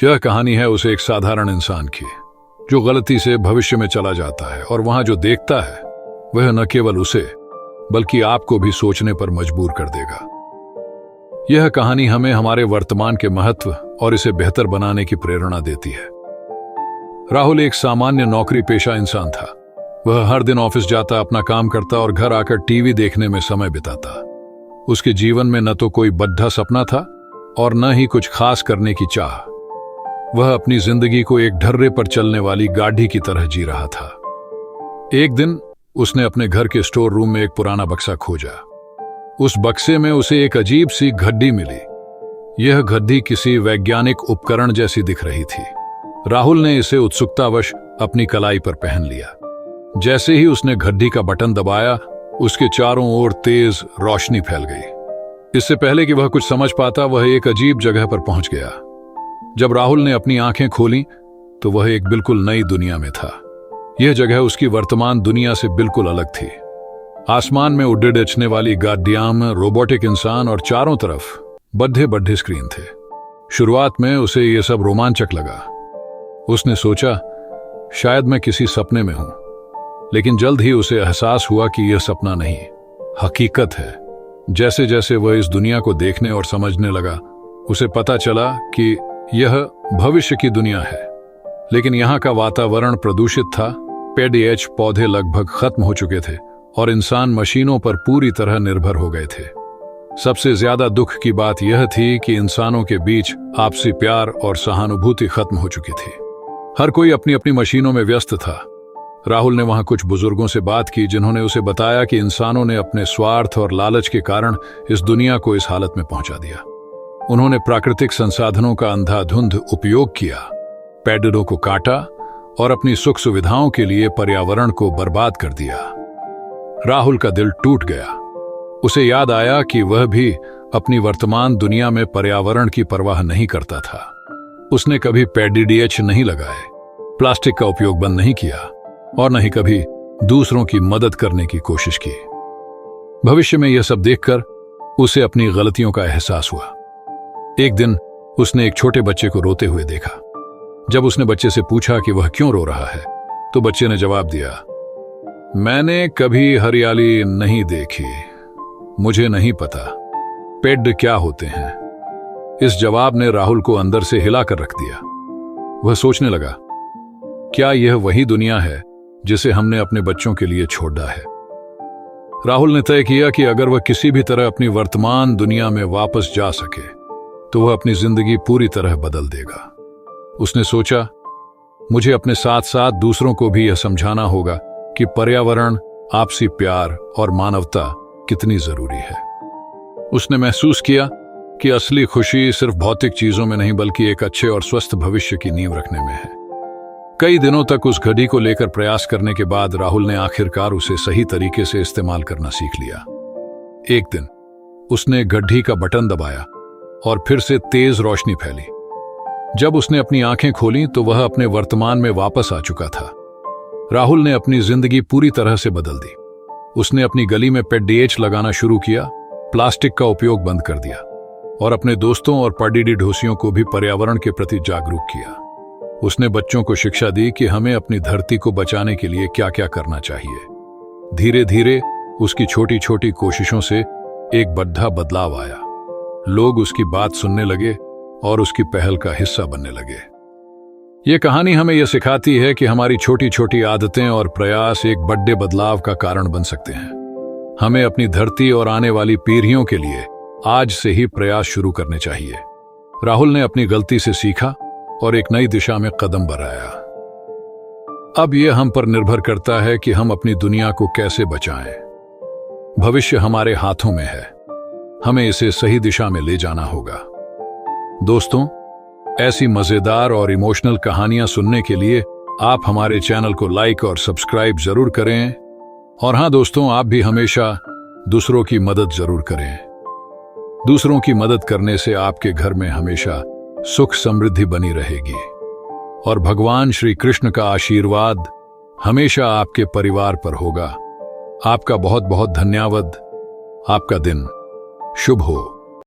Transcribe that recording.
यह कहानी है उसे एक साधारण इंसान की, जो गलती से भविष्य में चला जाता है और वहां जो देखता है वह न केवल उसे बल्कि आपको भी सोचने पर मजबूर कर देगा। यह कहानी हमें हमारे वर्तमान के महत्व और इसे बेहतर बनाने की प्रेरणा देती है। राहुल एक सामान्य नौकरी पेशा इंसान था। वह हर दिन ऑफिस जाता, अपना काम करता और घर आकर टीवी देखने में समय बिताता। उसके जीवन में न तो कोई बद्धा सपना था और न ही कुछ खास करने की चाह। वह अपनी जिंदगी को एक ढर्रे पर चलने वाली गाड़ी की तरह जी रहा था। एक दिन उसने अपने घर के स्टोर रूम में एक पुराना बक्सा खोजा। उस बक्से में उसे एक अजीब सी घड्डी मिली। यह घड्डी किसी वैज्ञानिक उपकरण जैसी दिख रही थी। राहुल ने इसे उत्सुकतावश अपनी कलाई पर पहन लिया। जैसे ही उसने घड्डी का बटन दबाया, उसके चारों ओर तेज रोशनी फैल गई। इससे पहले कि वह कुछ समझ पाता, वह एक अजीब जगह पर पहुंच गया। जब राहुल ने अपनी आंखें खोली तो वह एक बिल्कुल नई दुनिया में था। यह जगह उसकी वर्तमान दुनिया से बिल्कुल अलग थी। आसमान में उड़े डचने वाली गाड़ियां, रोबोटिक इंसान और चारों तरफ बड्ढे बड्ढे स्क्रीन थे। शुरुआत में उसे यह सब रोमांचक लगा। उसने सोचा शायद मैं किसी सपने में हूं, लेकिन जल्द ही उसे एहसास हुआ कि यह सपना नहीं, हकीकत है। जैसे जैसे वह इस दुनिया को देखने और समझने लगा, उसे पता चला कि यह भविष्य की दुनिया है। लेकिन यहाँ का वातावरण प्रदूषित था। पेड़ पौधे लगभग खत्म हो चुके थे और इंसान मशीनों पर पूरी तरह निर्भर हो गए थे। सबसे ज्यादा दुख की बात यह थी कि इंसानों के बीच आपसी प्यार और सहानुभूति खत्म हो चुकी थी। हर कोई अपनी अपनी मशीनों में व्यस्त था। राहुल ने वहां कुछ बुजुर्गों से बात की, जिन्होंने उसे बताया कि इंसानों ने अपने स्वार्थ और लालच के कारण इस दुनिया को इस हालत में पहुंचा दिया। उन्होंने प्राकृतिक संसाधनों का अंधाधुंध उपयोग किया, पेड़ों को काटा और अपनी सुख सुविधाओं के लिए पर्यावरण को बर्बाद कर दिया। राहुल का दिल टूट गया। उसे याद आया कि वह भी अपनी वर्तमान दुनिया में पर्यावरण की परवाह नहीं करता था। उसने कभी पेड़ नहीं लगाए, प्लास्टिक का उपयोग बंद नहीं किया और न ही कभी दूसरों की मदद करने की कोशिश की। भविष्य में यह सब देखकर उसे अपनी गलतियों का एहसास हुआ। एक दिन उसने एक छोटे बच्चे को रोते हुए देखा। जब उसने बच्चे से पूछा कि वह क्यों रो रहा है, तो बच्चे ने जवाब दिया, मैंने कभी हरियाली नहीं देखी, मुझे नहीं पता पेड़ क्या होते हैं। इस जवाब ने राहुल को अंदर से हिलाकर रख दिया। वह सोचने लगा, क्या यह वही दुनिया है जिसे हमने अपने बच्चों के लिए छोड़ा है? राहुल ने तय किया कि अगर वह किसी भी तरह अपनी वर्तमान दुनिया में वापस जा सके तो वह अपनी जिंदगी पूरी तरह बदल देगा। उसने सोचा, मुझे अपने साथ साथ दूसरों को भी यह समझाना होगा कि पर्यावरण, आपसी प्यार और मानवता कितनी जरूरी है। उसने महसूस किया कि असली खुशी सिर्फ भौतिक चीजों में नहीं, बल्कि एक अच्छे और स्वस्थ भविष्य की नींव रखने में है। कई दिनों तक उस घड़ी को लेकर प्रयास करने के बाद राहुल ने आखिरकार उसे सही तरीके से इस्तेमाल करना सीख लिया। एक दिन उसने घड़ी का बटन दबाया और फिर से तेज रोशनी फैली। जब उसने अपनी आंखें खोली तो वह अपने वर्तमान में वापस आ चुका था। राहुल ने अपनी जिंदगी पूरी तरह से बदल दी। उसने अपनी गली में पेड़ लगाना शुरू किया, प्लास्टिक का उपयोग बंद कर दिया और अपने दोस्तों और पड़ोसियों को भी पर्यावरण के प्रति जागरूक किया। उसने बच्चों को शिक्षा दी कि हमें अपनी धरती को बचाने के लिए क्या क्या करना चाहिए। धीरे धीरे उसकी छोटी छोटी कोशिशों से एक बड़ा बदलाव आया। लोग उसकी बात सुनने लगे और उसकी पहल का हिस्सा बनने लगे। यह कहानी हमें यह सिखाती है कि हमारी छोटी छोटी आदतें और प्रयास एक बड़े बदलाव का कारण बन सकते हैं। हमें अपनी धरती और आने वाली पीढ़ियों के लिए आज से ही प्रयास शुरू करने चाहिए। राहुल ने अपनी गलती से सीखा और एक नई दिशा में कदम बढ़ाया। अब यह हम पर निर्भर करता है कि हम अपनी दुनिया को कैसे बचाएं। भविष्य हमारे हाथों में है, हमें इसे सही दिशा में ले जाना होगा। दोस्तों, ऐसी मजेदार और इमोशनल कहानियां सुनने के लिए आप हमारे चैनल को लाइक और सब्सक्राइब जरूर करें। और हां दोस्तों, आप भी हमेशा दूसरों की मदद जरूर करें। दूसरों की मदद करने से आपके घर में हमेशा सुख समृद्धि बनी रहेगी और भगवान श्री कृष्ण का आशीर्वाद हमेशा आपके परिवार पर होगा। आपका बहुत बहुत धन्यवाद। आपका दिन शुभ हो।